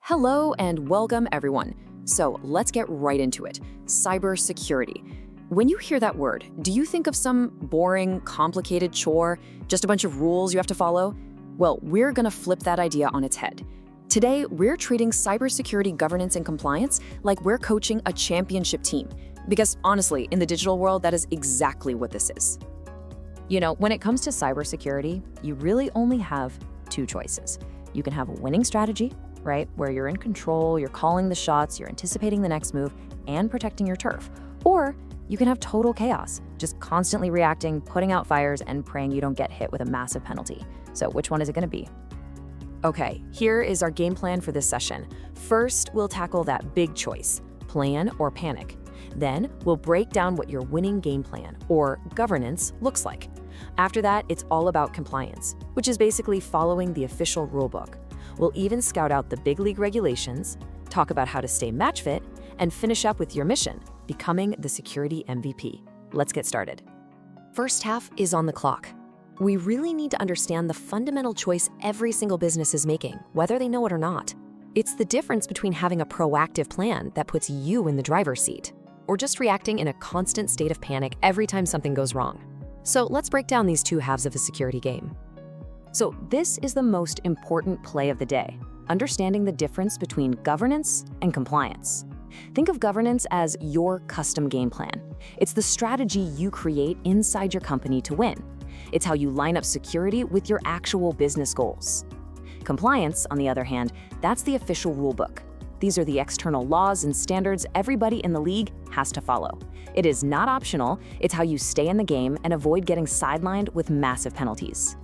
Hello and welcome, everyone. So let's get right into it. Cybersecurity. When you hear that word, do you think of some boring, complicated chore, just a bunch of rules you have to follow? Well, we're going to flip that idea on its head. Today, we're treating cybersecurity governance and compliance like we're coaching a championship team. Because honestly, in the digital world, that is exactly what this is. You know, when it comes to cybersecurity, you really only have two choices. You can have a winning strategy, right, where you're in control, you're calling the shots, you're anticipating the next move, and protecting your turf. Or you can have total chaos, just constantly reacting, putting out fires, and praying you don't get hit with a massive penalty. So which one is it going to be? Okay, here is our game plan for this session. First, we'll tackle that big choice, plan or panic. Then, we'll break down what your winning game plan, or governance, looks like. After that, it's all about compliance, which is basically following the official rulebook. We'll even scout out the big league regulations, talk about how to stay match fit, and finish up with your mission, becoming the security MVP. Let's get started. First half is on the clock. We really need to understand the fundamental choice every single business is making, whether they know it or not. It's the difference between having a proactive plan that puts you in the driver's seat, or just reacting in a constant state of panic every time something goes wrong. So let's break down these two halves of a security game. So this is the most important play of the day, understanding the difference between governance and compliance. Think of governance as your custom game plan. It's the strategy you create inside your company to win. It's how you line up security with your actual business goals. Compliance, on the other hand, that's the official rulebook. These are the external laws and standards everybody in the league has to follow. It is not optional, it's how you stay in the game and avoid getting sidelined with massive penalties.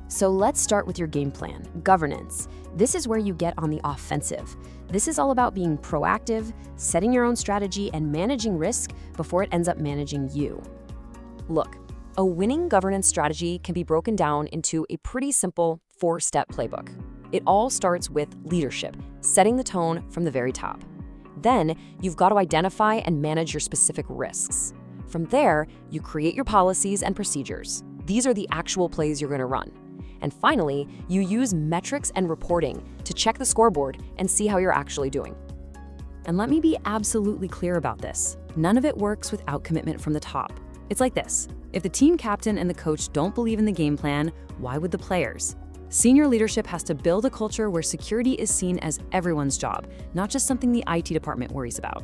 So let's start with your game plan, governance. This is where you get on the offensive. This is all about being proactive, setting your own strategy, and managing risk before it ends up managing you. Look, a winning governance strategy can be broken down into a pretty simple 4-step playbook. It all starts with leadership, setting the tone from the very top. Then, you've got to identify and manage your specific risks. From there, you create your policies and procedures. These are the actual plays you're going to run. And finally, you use metrics and reporting to check the scoreboard and see how you're actually doing. And let me be absolutely clear about this. None of it works without commitment from the top. It's like this. If the team captain and the coach don't believe in the game plan, why would the players? Senior leadership has to build a culture where security is seen as everyone's job, not just something the IT department worries about.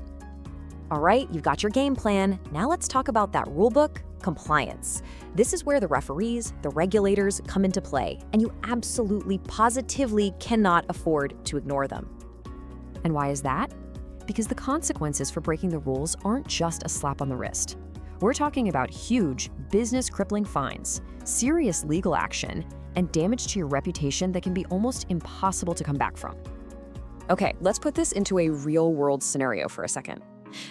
All right, you've got your game plan. Now let's talk about that rulebook, compliance. This is where the referees, the regulators come into play, and you absolutely, positively cannot afford to ignore them. And why is that? Because the consequences for breaking the rules aren't just a slap on the wrist. We're talking about huge, business-crippling fines, serious legal action, and damage to your reputation that can be almost impossible to come back from. Okay, let's put this into a real-world scenario for a second.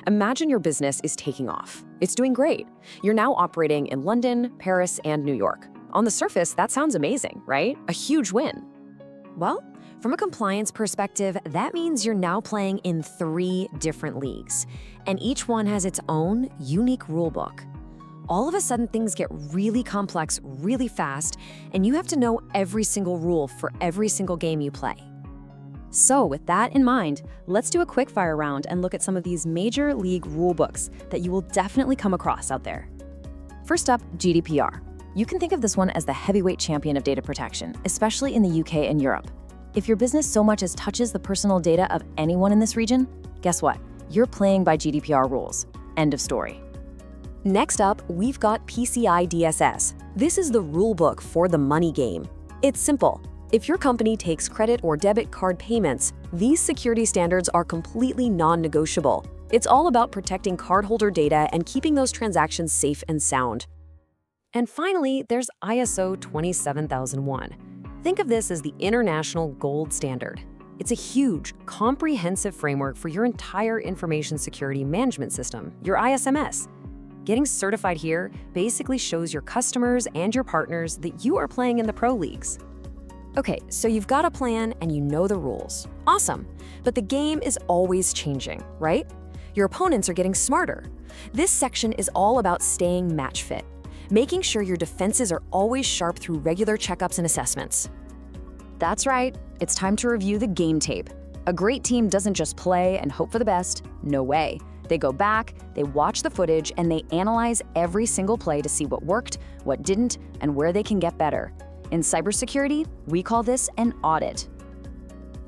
Imagine your business is taking off. It's doing great. You're now operating in London, Paris, and New York. On the surface, that sounds amazing, right? A huge win. Well, from a compliance perspective, that means you're now playing in 3 different leagues, and each one has its own unique rulebook. All of a sudden, things get really complex really fast, and you have to know every single rule for every single game you play. So with that in mind, let's do a quick fire round and look at some of these major league rulebooks that you will definitely come across out there. First up, GDPR. You can think of this one as the heavyweight champion of data protection, especially in the UK and Europe. If your business so much as touches the personal data of anyone in this region, guess what? You're playing by GDPR rules. End of story. Next up, we've got PCI DSS. This is the rulebook for the money game. It's simple. If your company takes credit or debit card payments, these security standards are completely non-negotiable. It's all about protecting cardholder data and keeping those transactions safe and sound. And finally, there's ISO 27001. Think of this as the international gold standard. It's a huge, comprehensive framework for your entire information security management system, your ISMS. Getting certified here basically shows your customers and your partners that you are playing in the pro leagues. Okay, so you've got a plan and you know the rules. Awesome. But the game is always changing, right? Your opponents are getting smarter. This section is all about staying match fit, making sure your defenses are always sharp through regular checkups and assessments. That's right, it's time to review the game tape. A great team doesn't just play and hope for the best. No way. They go back, they watch the footage, and they analyze every single play to see what worked, what didn't, and where they can get better. In cybersecurity, we call this an audit.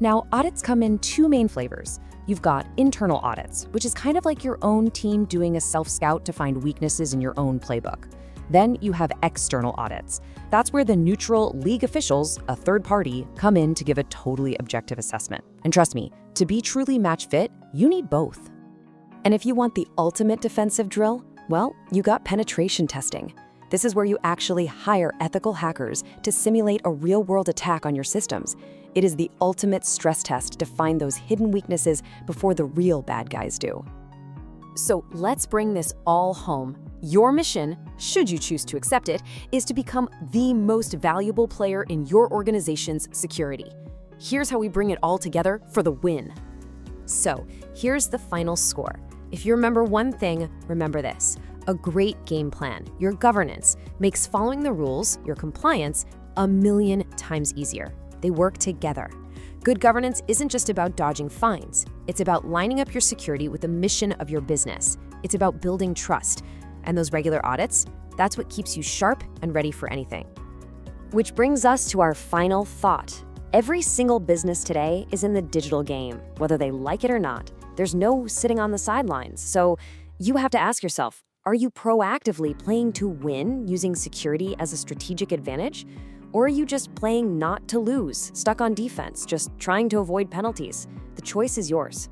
Now, audits come in two main flavors. You've got internal audits, which is kind of like your own team doing a self-scout to find weaknesses in your own playbook. Then you have external audits. That's where the neutral league officials, a third party, come in to give a totally objective assessment. And trust me, to be truly match fit, you need both. And if you want the ultimate defensive drill, well, you got penetration testing. This is where you actually hire ethical hackers to simulate a real-world attack on your systems. It is the ultimate stress test to find those hidden weaknesses before the real bad guys do. So let's bring this all home. Your mission, should you choose to accept it, is to become the most valuable player in your organization's security. Here's how we bring it all together for the win. So here's the final score. If you remember one thing, remember this. A great game plan, your governance, makes following the rules, your compliance, 1,000,000 times easier. They work together. Good governance isn't just about dodging fines. It's about lining up your security with the mission of your business. It's about building trust. And those regular audits, that's what keeps you sharp and ready for anything. Which brings us to our final thought. Every single business today is in the digital game, whether they like it or not. There's no sitting on the sidelines. So you have to ask yourself, are you proactively playing to win using security as a strategic advantage? Or are you just playing not to lose, stuck on defense, just trying to avoid penalties? The choice is yours.